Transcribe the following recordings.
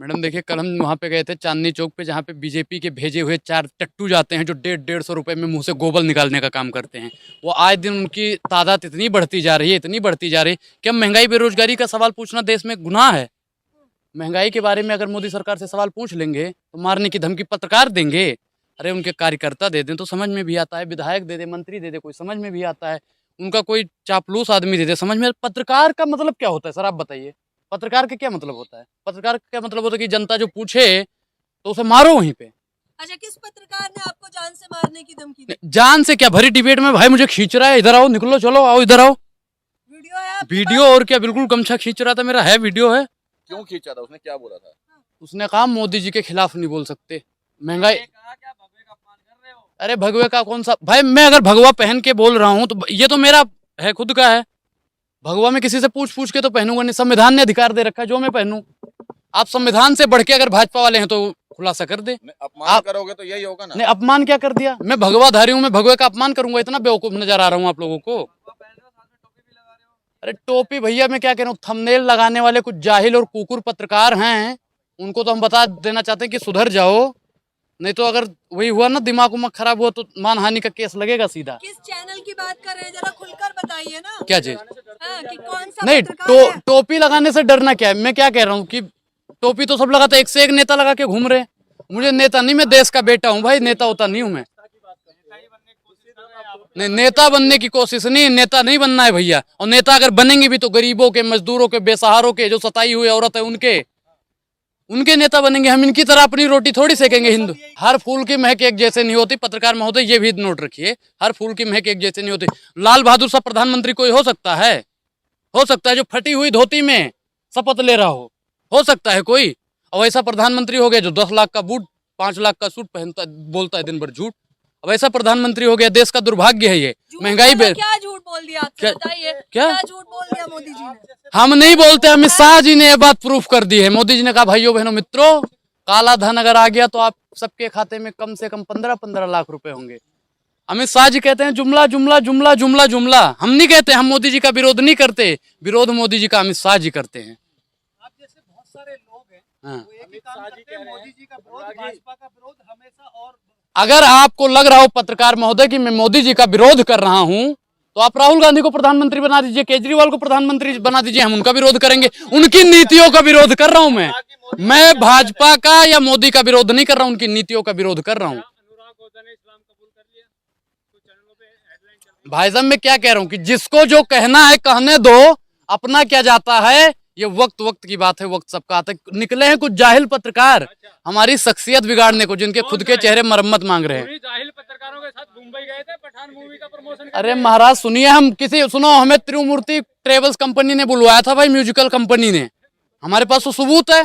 Madam देखिए, कल हम वहाँ पे गए थे चांदनी चौक पे, जहाँ पे बीजेपी के भेजे हुए 4 टट्टू जाते हैं जो 150-150 रुपए में मुंह से गोबर निकालने का काम करते हैं। वो आए दिन उनकी तादाद इतनी बढ़ती जा रही है, इतनी बढ़ती जा रही है कि अब महंगाई बेरोजगारी का सवाल पूछना देश में गुनाह है। महंगाई के बारे में अगर मोदी सरकार से सवाल पूछ लेंगे तो मारने की धमकी पत्रकार देंगे। अरे उनके कार्यकर्ता दे दें तो समझ में भी आता है, विधायक दे दे, मंत्री दे दे, कोई समझ में भी आता है। उनका कोई चापलूस आदमी दे दे, समझ में। पत्रकार का मतलब क्या होता है सर, आप बताइए। पत्रकार का क्या मतलब होता है? पत्रकार का क्या मतलब होता है कि जनता जो पूछे तो उसे मारो वहीं पे। अच्छा, किस पत्रकार ने आपको जान से मारने की धमकी दी? जान से क्या, भरी डिबेट में भाई मुझे खींच रहा है, इधर आओ, निकलो, चलो आओ, इधर आओ। वीडियो है आपके वीडियो और क्या, बिल्कुल गमछा खींच रहा था मेरा, है वीडियो है। क्यों खींचा था? उसने क्या बोला था? उसने कहा मोदी जी के खिलाफ नहीं बोल सकते, महंगाई। अरे भगवे का कौन सा भाई, मैं अगर भगवा पहन के बोल रहा हूँ तो ये तो मेरा है, खुद का है। भगवा में किसी से पूछ पूछ के तो पहनूंगा नहीं, संविधान ने अधिकार दे रखा है जो मैं पहनूं। आप संविधान से बढ़ के अगर भाजपा वाले हैं तो खुलासा कर दे। अपमान करोगे तो यही होगा ना। नहीं, अपमान क्या कर दिया? मैं भगवाधारी हूँ, मैं भगवे का अपमान करूंगा? इतना बेवकूफ नजर आ रहा हूँ आप लोगों को? अरे टोपी भैया, मैं क्या कह रहा हूँ, थंबनेल लगाने वाले कुछ जाहिल और कुकुर पत्रकार हैं, उनको तो हम बता देना चाहते हैं कि सुधर जाओ, नहीं तो अगर वही हुआ ना, दिमाग उमाग खराब हुआ तो मानहानि का केस लगेगा सीधा। किस चैनल की बात कर रहे हैं, जरा खुलकर बताइए ना। क्या चीज? हाँ, कि कौन सा नहीं, पत्रकार है? टोपी लगाने से डरना क्या है? मैं क्या कह रहा हूँ कि टोपी तो सब लगाते, एक से एक नेता लगा के घूम रहे। मुझे नेता नहीं, मैं देश का बेटा हूँ भाई, नेता होता नहीं हूँ मैं। नहीं, नेता बनने की कोशिश नहीं, नेता नहीं बनना है भैया। और नेता अगर बनेंगे भी तो गरीबों के, मजदूरों के, बेसहारों के, जो सताई हुई औरत है उनके नेता बनेंगे। हम इनकी तरह अपनी रोटी थोड़ी सेकेंगे। हिंदू, हर फूल की महक एक जैसे नहीं होती। पत्रकार महोदय ये भी नोट रखिए, हर फूल की महक एक जैसे नहीं होती। लाल बहादुर साहब प्रधानमंत्री कोई हो सकता है जो फटी हुई धोती में शपथ ले रहा हो सकता है कोई? और ऐसा प्रधानमंत्री हो गया जो 10 लाख का बूट, 5 लाख का सूट पहनता, बोलता है दिन भर झूठ। अब ऐसा प्रधानमंत्री हो गया, देश का दुर्भाग्य है ये। महंगाई क्या झूठ बोल दिया आपसे, बताइए। क्या झूठ बोल दिया मोदी जी ने? हम नहीं बोलते, अमित शाह जी ने ये बात प्रूफ कर दी है। मोदी जी ने कहा भाइयों बहनों मित्रों, काला धन अगर आ गया तो आप सबके खाते में कम से कम 15-15 लाख रुपए होंगे। अमित शाह जी कहते हैं जुमला जुमला जुमला जुमला जुमला। हम नहीं कहते, हम मोदी जी का विरोध नहीं करते, विरोध मोदी जी का अमित शाह जी करते हैं। आप जैसे बहुत सारे लोग हैं, हाँ। वो एक ही काम करते हैं, मोदी जी का विरोध, भाजपा का विरोध हमेशा। और अगर आपको लग रहा हो पत्रकार महोदय कि मैं मोदी जी का विरोध कर रहा हूं तो आप राहुल गांधी को प्रधानमंत्री बना दीजिए, केजरीवाल को प्रधानमंत्री बना दीजिए, हम उनका विरोध करेंगे। उनकी नीतियों का विरोध कर रहा हूं मैं भाजपा का या मोदी का विरोध नहीं कर रहा हूं, उनकी नीतियों का विरोध कर रहा हूं। भाई साहब मैं क्या कह रहा हूं कि जिसको जो कहना है कहने दो, अपना क्या जाता है। ये वक्त की बात है, वक्त सबका आता है। निकले हैं कुछ जाहिल पत्रकार हमारी शख्सियत बिगाड़ने को, जिनके खुद के चेहरे मरम्मत मांग रहे हैं। जाहिल पत्रकारों के साथ मुंबई गए थे पठान मूवी का प्रमोशन। अरे महाराज सुनिए, सुनो, हमें त्रिमूर्ति ट्रेवल्स कंपनी ने बुलवाया था भाई, म्यूजिकल कंपनी ने। हमारे पास तो सबूत है,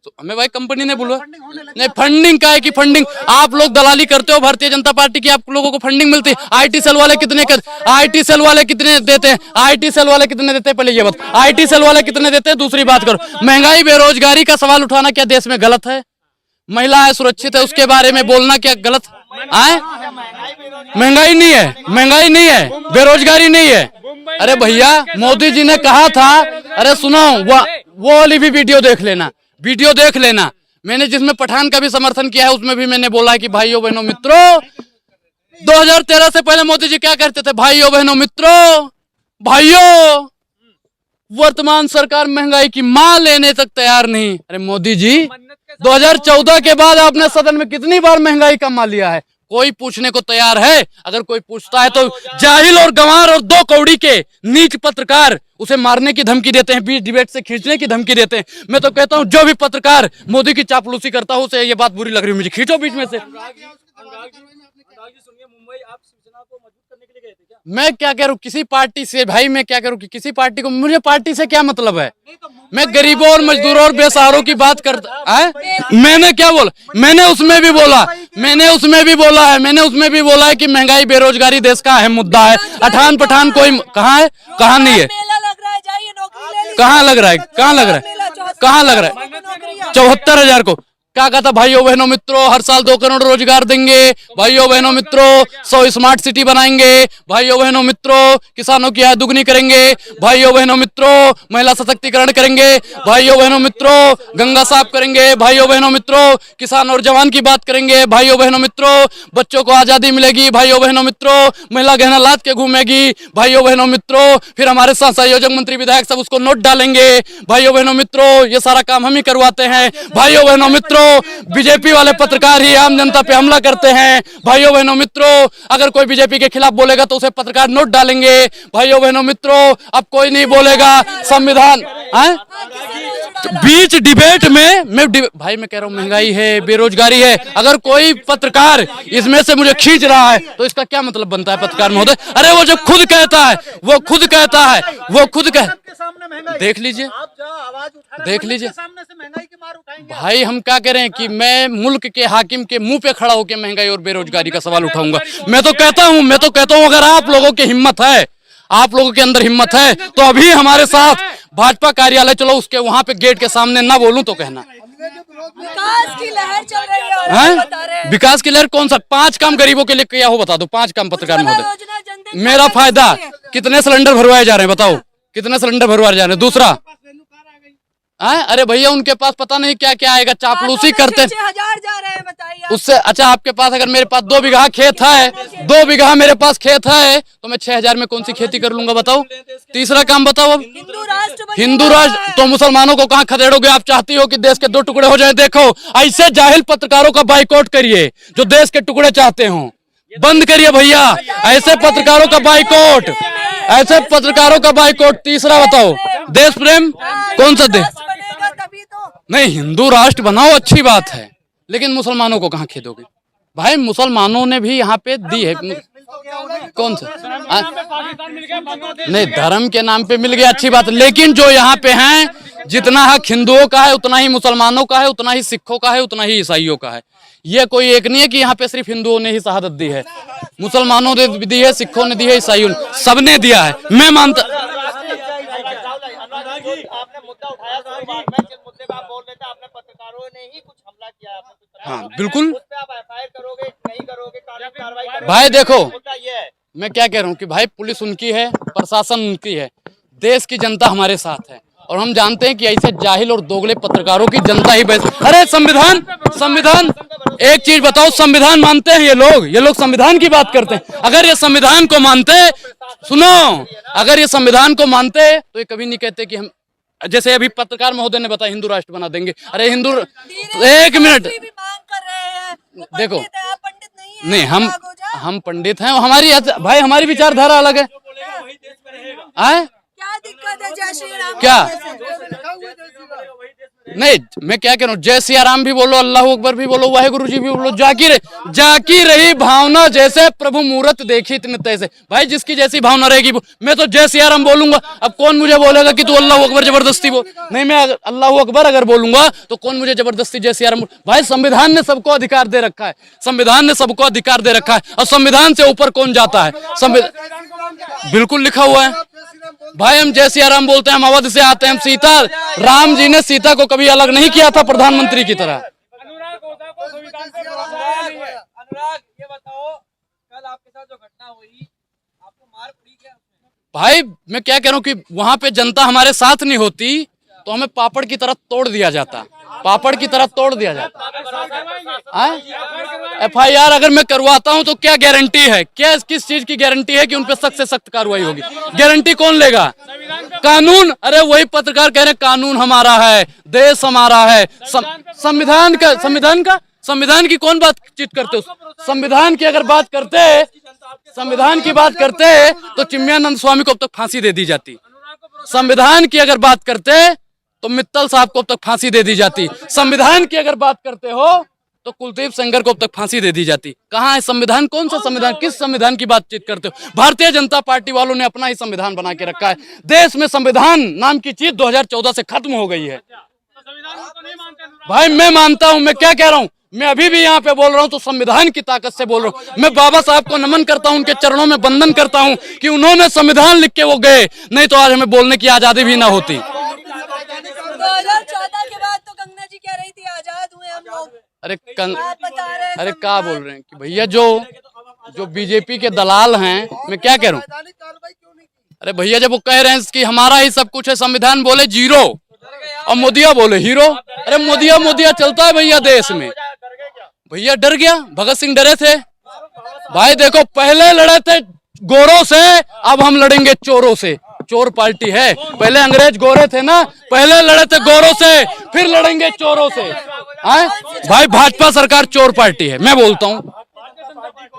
तो हमें भाई कंपनी ने बुलवाया। नहीं, फंडिंग का है कि फंडिंग आप लोग दलाली करते हो भारतीय जनता पार्टी की, आप लोगों को फंडिंग मिलती है। आईटी सेल वाले कितने देते हैं? आईटी सेल वाले कितने देते हैं? पहले ये बात, आईटी सेल वाले कितने देते हैं? दूसरी बात करो, महंगाई बेरोजगारी का सवाल उठाना क्या देश में गलत है? महिलाएं सुरक्षित है उसके बारे में बोलना क्या गलत है? महंगाई नहीं है, बेरोजगारी नहीं है। अरे भैया मोदी जी ने कहा था, अरे सुनो, वो वाली भी वीडियो देख लेना। मैंने जिसमें पठान का भी समर्थन किया है उसमें भी मैंने बोला है कि भाइयों बहनों मित्रों, 2013 से पहले मोदी जी क्या करते थे? भाइयों बहनों मित्रों, वर्तमान सरकार महंगाई की मां लेने तक तैयार नहीं। अरे मोदी जी, 2014 के बाद आपने सदन में कितनी बार महंगाई का मां लिया है? कोई पूछने को तैयार है? अगर कोई पूछता है तो जाहिल और गंवार और 2 कौड़ी के नीच पत्रकार उसे मारने की धमकी देते हैं, बीच डिबेट से खींचने की धमकी देते हैं। मैं तो कहता हूं जो भी पत्रकार मोदी की चापलूसी करता हो उसे ये बात बुरी लग रही है, मुझे खींचो बीच में से। मैं क्या कह रहा हूँ किसी पार्टी से, भाई मैं क्या कह रहा हूँ कि किसी पार्टी को, मुझे पार्टी से क्या मतलब है? मैं गरीबों और मजदूरों और बेसहारों की बात करता है। मैंने क्या बोला? मैंने उसमें भी बोला है कि महंगाई बेरोजगारी देश का अहम मुद्दा है। पठान कोई कहाँ है? कहाँ नहीं है? कहाँ लग रहा है? 74,000 को क्या कहा था भाइयों बहनों मित्रों, हर साल 2 करोड़ रोजगार देंगे, भाइयों बहनों मित्रों 100 स्मार्ट सिटी बनाएंगे, भाइयों बहनों मित्रों किसानों की आय दुगनी करेंगे, भाइयों बहनों मित्रों महिला सशक्तिकरण करेंगे, भाइयों बहनों मित्रों गंगा साफ करेंगे, भाइयों बहनों मित्रों किसान और जवान की बात करेंगे, भाइयों बहनों मित्रों बच्चों को आजादी मिलेगी, भाइयों बहनों मित्रों महिला गहना लाद के घूमेगी, भाइयों बहनों मित्रों फिर हमारे साथ संयोजक मंत्री विधायक सब उसको नोट डालेंगे, भाइयों बहनों मित्रों ये सारा काम हम ही करवाते हैं, भाइयों बहनों मित्रों बीजेपी वाले पत्रकार ही आम जनता पे हमला करते हैं, भाइयों बहनों मित्रों अगर कोई बीजेपी के खिलाफ बोलेगा तो उसे पत्रकार नोट डालेंगे, भाइयों बहनों मित्रों अब कोई नहीं बोलेगा संविधान बीच डिबेट में भाई मैं कह रहा हूँ महंगाई है, बेरोजगारी है, अगर कोई पत्रकार इसमें से मुझे खींच रहा है तो इसका क्या मतलब बनता है पत्रकार महोदय? अरे वो जो खुद कहता है देख लीजिए, आप जो आवाज उठा रहे हैं, देख मलिक लीजिए। के सामने से महंगाई की मार उठाएंगे आप। भाई हम क्या कह रहे हैं कि मैं मुल्क के हाकिम के मुंह पे खड़ा होकर महंगाई और बेरोजगारी का सवाल उठाऊंगा। मैं तो कहता हूं अगर आप लोगों की हिम्मत है, आप लोगों के अंदर हिम्मत है तो अभी हमारे साथ भाजपा कार्यालय चलो, उसके वहां पे गेट के सामने ना बोलूं तो कहना। विकास की लहर चल रही है और हैं? आप बता रहे हैं विकास की लहर कौन सा? 5 काम गरीबों के लिए किया हो बता दो, 5 काम पत्रकार उज्ज्वला महोदय। योजना जनधन मेरा योजना फायदा किसके लिए? कितने सिलेंडर भरवाए जा रहे हैं बताओ, कितने सिलेंडर भरवाए जा रहे हैं? दूसरा अरे भैया उनके पास पता नहीं क्या क्या आएगा, चापलूसी करते 6,000 जा रहे हैं बताइए आप। उससे अच्छा आपके पास अगर मेरे पास 2 बीघा खेत है, 2 बीघा मेरे पास खेत है तो मैं 6,000 में कौन सी खेती कर लूंगा बताओ? तीसरा काम बताओ अब हिंदू राष्ट्र तो मुसलमानों को कहाँ खदेड़ोगे? आप चाहती हो कि देश के 2 टुकड़े हो जाए? देखो ऐसे जाहिल पत्रकारों का बाइकआउट करिए जो देश के टुकड़े चाहते हो, बंद करिए भैया ऐसे पत्रकारों का बाइकआउट, ऐसे पत्रकारों का बाइकआउट। तीसरा बताओ देश प्रेम, कौन सा देश? बनेगा तभी तो। नहीं हिंदू राष्ट्र बनाओ अच्छी बात है, लेकिन मुसलमानों को कहाँ खेदोगे? भाई मुसलमानों ने भी यहाँ पे दी है, कौन सा? पाकिस्तान मिल गया, बांग्लादेश नहीं धर्म के नाम पे मिल गया अच्छी बात, लेकिन जो यहाँ पे हैं जितना हक हिंदुओं का है उतना ही मुसलमानों का है, उतना ही सिखों का है, उतना ही ईसाइयों का है। ये कोई एक नहीं है कि यहाँ पे सिर्फ हिंदुओं ने ही शहादत दी है, मुसलमानों ने भी दी है, सिखों ने दी है, ईसाइयों ने, सबने दिया है। मैं मानता आपने मुद्दा उठाया जिस मुद्दे पे आप बोल रहे थे, आपने पत्रकारों ने ही कुछ हमला किया आपने, हाँ बिल्कुल। उस पे आप FIR करोगे नहीं करोगे, कानूनी कार्रवाई करोगे? भाई देखो मुद्दा ये है। मैं क्या कह रहा हूँ कि भाई पुलिस उनकी है, प्रशासन उनकी है, देश की जनता हमारे साथ है और हम जानते हैं कि ऐसे जाहिल और दोगले पत्रकारों की जनता ही अरे संविधान एक चीज बताओ, संविधान मानते हैं ये लोग संविधान की बात करते हैं। अगर ये संविधान को मानते, सुनो, अगर ये संविधान को मानते तो ये कभी नहीं कहते कि हम, जैसे अभी पत्रकार महोदय ने बताया हिंदू राष्ट्र बना देंगे। अरे हिंदू, एक मिनट भी मांग कर रहे हैं, वो देखो, पंडित है, आप पंडित नहीं है, नहीं भाग हो जाओ। हम पंडित हैं, हमारी भाई हमारी विचारधारा अलग है। आए? क्या दिक्कत है जय श्री राम? क्या? नहीं मैं क्या कह रहा हूँ, जय सिया राम भी बोलो, अल्लाह अकबर भी बोलो, वाहेगुरु जी भी बोलो, जाकी रही भावना जैसे प्रभु मूरत देखी इतने तैसे। भाई जिसकी जैसी भावना रहेगी, मैं तो जय सिया राम बोलूंगा, अब कौन मुझे बोलेगा कि तू अल्लाह अकबर जबरदस्ती बोल? नहीं मैं अल्लाह अकबर अगर बोलूंगा तो कौन मुझे जबरदस्ती जय सिया राम? भाई संविधान ने सबको अधिकार दे रखा है, संविधान ने सबको अधिकार दे रखा है, और संविधान से ऊपर कौन जाता है? बिल्कुल लिखा हुआ है भाई, हम जय सिया राम बोलते हैं, हम अवध से आते हैं, हम सीता, राम जी ने सीता को कभी अलग नहीं किया था प्रधानमंत्री की तरह। अनुराग ओझा को संविधान पे भरोसा नहीं है। अनुराग ये बताओ, कल आपके साथ जो घटना हुई, आपको मार पड़ी क्या? भाई मैं क्या कह रहा हूँ कि वहां पे जनता हमारे साथ नहीं होती तो हमें पापड़ की तरह तोड़ दिया जाता, पापड़ की तरह तोड़ दिया जाता। FIR अगर मैं करवाता हूं तो क्या गारंटी है, क्या किस चीज की गारंटी है कि उन पे सख्त से सख्त कार्रवाई होगी? गारंटी कौन लेगा? कानून, अरे वही पत्रकार कह रहे हैं कानून हमारा है, देश हमारा है, संविधान की कौन बातचीत करते हो? संविधान की अगर बात करते, संविधान की बात करते तो चिन्मयानंद स्वामी को अब तक फांसी दे दी जाती। संविधान की अगर बात करते तो मित्तल साहब को अब तक फांसी दे दी जाती। संविधान की अगर बात करते हो तो कुलदीप सेंगर को अब तक फांसी दे दी जाती। कहाँ है संविधान? कौन सा संविधान? किस संविधान की बातचीत करते हो? भारतीय जनता पार्टी वालों ने अपना ही संविधान बना के रखा है। देश में संविधान नाम की चीज 2014 से खत्म हो गई है। भाई मैं मानता हूं, मैं क्या कह रहा हूं, मैं अभी भी यहाँ पे बोल रहा हूँ तो संविधान की ताकत से बोल रहा हूँ। मैं बाबा साहब को नमन करता हूँ, उनके चरणों में वंदन करता हूँ कि उन्होंने संविधान लिख के वो गए, नहीं तो आज हमें बोलने की आजादी भी ना होती। 2014 के बाद तो गंगा जी कह रही थी आजाद हुए हम लोग, अरे आप बता रहे हैं अरे क्या बोल रहे हैं कि भैया जो बीजेपी के दलाल हैं, मैं क्या कह रहा हूँ। अरे भैया जब वो कह रहे हैं कि हमारा ही सब कुछ है, संविधान बोले जीरो और मोदिया बोले हीरो। अरे मोदिया चलता है भैया देश में। भैया डर गया, भगत सिंह डरे थे। भाई देखो पहले लड़े थे गोरों से, अब हम लड़ेंगे चोरों से। चोर पार्टी है, पहले अंग्रेज गोरे थे ना, पहले लड़े थे गोरों से, फिर लड़ेंगे चोरों से। हैं भाई भाजपा सरकार चोर पार्टी है, मैं बोलता हूँ।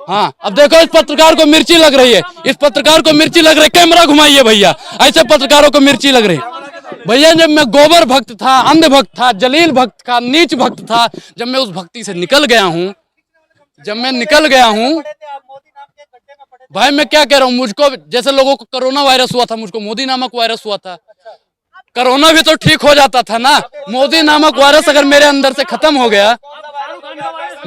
हाँ अब देखो इस पत्रकार को मिर्ची लग रही है, इस पत्रकार को मिर्ची लग रही है। कैमरा घुमाइए भैया, ऐसे पत्रकारों को मिर्ची लग रही है। भैया जब मैं गोबर भक्त था, अंध भक्त था, जलील भक्त था, नीच भक्त था, जब मैं उस भक्ति से निकल गया हूँ, भाई मैं क्या कह रहा हूँ, मुझको जैसे लोगों को कोरोना वायरस हुआ था, मुझको मोदी नामक वायरस हुआ था। कोरोना भी तो ठीक हो जाता था ना, मोदी नामक वायरस अगर मेरे अंदर से खत्म हो गया।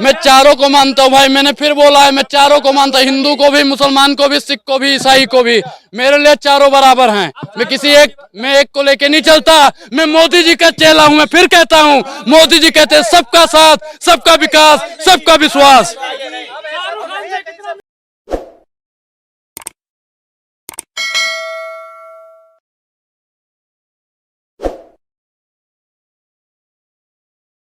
मैं चारों को मानता हूँ भाई, मैंने फिर बोला है, मैं चारों को मानता हूँ, हिंदू को भी, मुसलमान को भी, सिख को भी, ईसाई को भी। मेरे लिए चारों बराबर हैं। मैं एक को लेके नहीं चलता। मैं मोदी जी का चेला हूँ। मैं फिर कहता हूँ, मोदी जी कहते हैं सबका साथ, सबका विकास, सबका विश्वास।